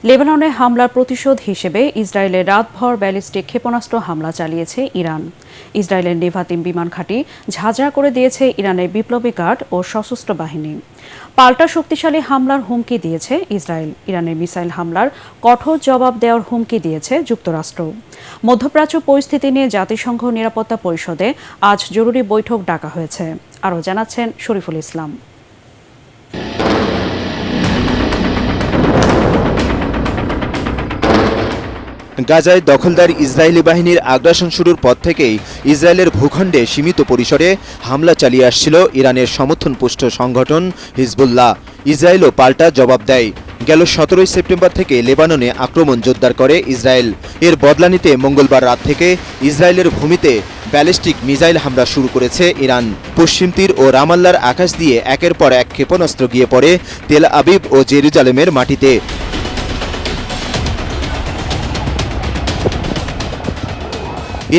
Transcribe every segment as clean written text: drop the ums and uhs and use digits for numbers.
লেবাননে হামলার প্রতিশোধ হিসেবে ইসরায়েলে রাতভর ব্যালিস্টিক ক্ষেপণাস্ত্র হামলা চালিয়েছে ইরান। ইসরায়েলের নেভাতিম বিমান ঘাঁটি ঝাঁঝরা করে দিয়েছে ইরানের বিপ্লবী গার্ড ও সশস্ত্র বাহিনী। পাল্টা শক্তিশালী হামলার হুমকি দিয়েছে ইসরায়েল। ইরানের মিসাইল হামলার কঠোর জবাব দেওয়ার হুমকি দিয়েছে যুক্তরাষ্ট্র। মধ্যপ্রাচ্য পরিস্থিতি নিয়ে জাতিসংঘ নিরাপত্তা পরিষদে আজ জরুরি বৈঠক ডাকা হয়েছে। আরও জানাচ্ছেন শরীফুল ইসলাম। গাজায় দখলদার ইসরায়েলি বাহিনীর আগ্রাসন শুরুর পর থেকেই ইসরায়েলের ভূখণ্ডে সীমিত পরিসরে হামলা চালিয়ে আসছিল ইরানের সমর্থনপুষ্ট সংগঠন হিজবুল্লাহ। ইসরায়েলও পাল্টা জবাব দেয়। গেল 17 সেপ্টেম্বর থেকে লেবাননে আক্রমণ জোরদার করে ইসরায়েল। এর বদলা নিতে মঙ্গলবার রাত থেকে ইসরায়েলের ভূমিতে ব্যালিস্টিক মিসাইল হামলা শুরু করেছে ইরান। পশ্চিম তীর ও রামাল্লার আকাশ দিয়ে একের পর এক ক্ষেপণাস্ত্র গিয়ে পড়ে তেল আবিব ও জেরুজালেমের মাটিতে।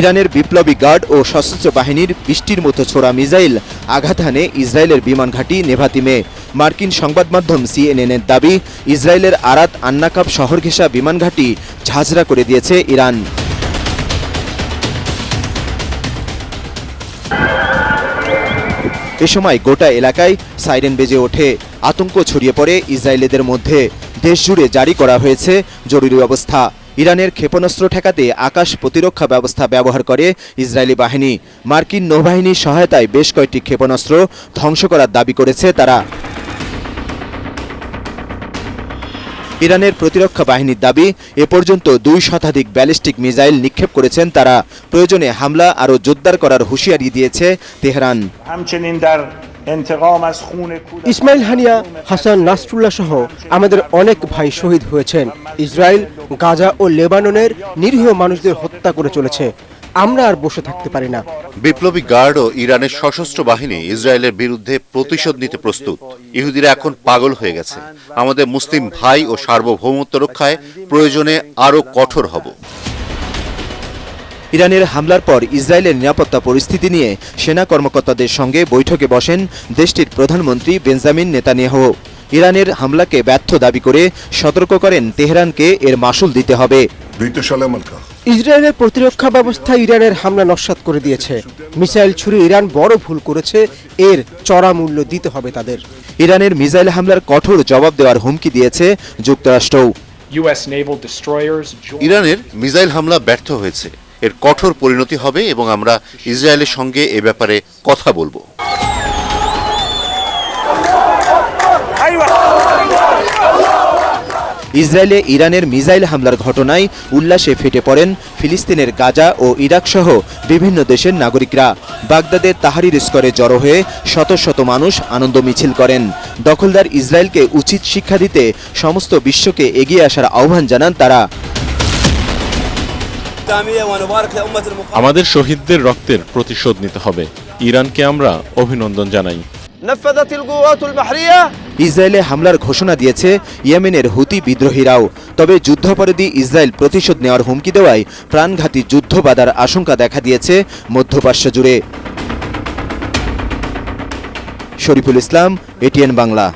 ইরানের বিপ্লবী গার্ড ও সশস্ত্র বাহিনীর বৃষ্টির মতো ছোড়া মিসাইল আঘাত হানে ইসরায়েলের বিমান ঘাঁটি নেভাতিমে। মার্কিন সংবাদ মাধ্যম সিএনএনের দাবি, ইসরায়েলের আরাত আন্নাকাব শহর ঘেঁষা বিমান ঘাঁটি ঝাঁঝরা করে দিয়েছে ইরান। এ সময় গোটা এলাকায় সাইরেন বেজে ওঠে। আতঙ্ক ছড়িয়ে পড়ে ইসরায়েলিদের মধ্যে। দেশজুড়ে জারি করা হয়েছে জরুরি অবস্থা। ইরানের ক্ষেপণাস্ত্র ঠেকাতে আকাশ প্রতিরক্ষা ব্যবস্থা ব্যবহার করে ইসরায়েলি বাহিনী। মার্কিন নৌবাহিনীর সহায়তায় বেশ কয়েকটি ক্ষেপণাস্ত্র ধ্বংস করার দাবি করেছে তারা। ইরানের প্রতিরক্ষা বাহিনীর দাবি, এ পর্যন্ত 2 শতাধিক ব্যালিস্টিক মিসাইল নিক্ষেপ করেছেন তারা। প্রয়োজনে হামলা আরও জোরদার করার হুঁশিয়ারি দিয়েছে তেহরান। ইসমাইল হানিয়া, হাসান নাসরুল্লাহ সহ আমাদের অনেক ভাই শহীদ হয়েছেন। ইসরায়েল গাজা ও লেবাননের নিরীহ মানুষদের হত্যা করে চলেছে। আমরা আর বসে থাকতে পারি না। বিপ্লবী গার্ড ও ইরানের সশস্ত্র বাহিনী ইসরায়েলের বিরুদ্ধে প্রতিশোধ নিতে প্রস্তুত। ইহুদিরা এখন পাগল হয়ে গেছে। আমাদের মুসলিম ভাই ও সার্বভৌমত্ব রক্ষায় প্রয়োজনে আরও কঠোর হব। ইরানের হামলার পর ইসরায়েলের নিরাপত্তা পরিস্থিতি নিয়ে সেনা কর্মকর্তাদের সঙ্গে বৈঠকে বসেন দেশটির প্রধানমন্ত্রী বেঞ্জামিন নেতানিয়াহু। ইরানের হামলাকে ব্যর্থ দাবি করে সতর্ক করেন তেহরানকে এর মাসুল দিতে হবে। ইসরায়েলের প্রতিরক্ষা ব্যবস্থা ইরানের হামলা নস্যাৎ করে দিয়েছে। মিসাইল ছুড়ে ইরান বড় ভুল করেছে, এর চড়া মূল্য দিতে হবে তাদের। ইরানের মিসাইল হামলার কঠোর জবাব দেওয়ার হুমকি দিয়েছে যুক্তরাষ্ট্র। ইরানের মিসাইল হামলা ব্যর্থ হয়েছে, এর কঠোর পরিণতি হবে এবং আমরা ইসরায়েলের সঙ্গে এ ব্যাপারে কথা বলবো। ইসরায়েলে ইরানের মিসাইল হামলার ঘটনায় উল্লাসে ফেটে পড়েন ফিলিস্তিনের গাজা ও ইরাক সহ বিভিন্ন দেশের নাগরিকরা। বাগদাদের তাহরির স্কোয়ারে জড়ো হয়ে শত শত মানুষ আনন্দ মিছিল করেন। দখলদার ইসরায়েলকে উচিত শিক্ষা দিতে সমস্ত বিশ্বকে এগিয়ে আসার আহ্বান জানান তারা। আমাদের শহীদদের রক্তের প্রতিশোধ নিতে হবে। ইরানকে আমরা অভিনন্দন জানাই। ইসরায়েলে হামলার ঘোষণা দিয়েছে ইয়েমেনের হুতি বিদ্রোহীরাও। তবে যুদ্ধাপরাধী ইসরায়েল প্রতিশোধ নেওয়ার হুমকি দেওয়ায় প্রাণঘাতী যুদ্ধ বাঁধার আশঙ্কা দেখা দিয়েছে মধ্যপ্রাচ্য জুড়ে। শরীফুল ইসলাম, এটিএন বাংলা।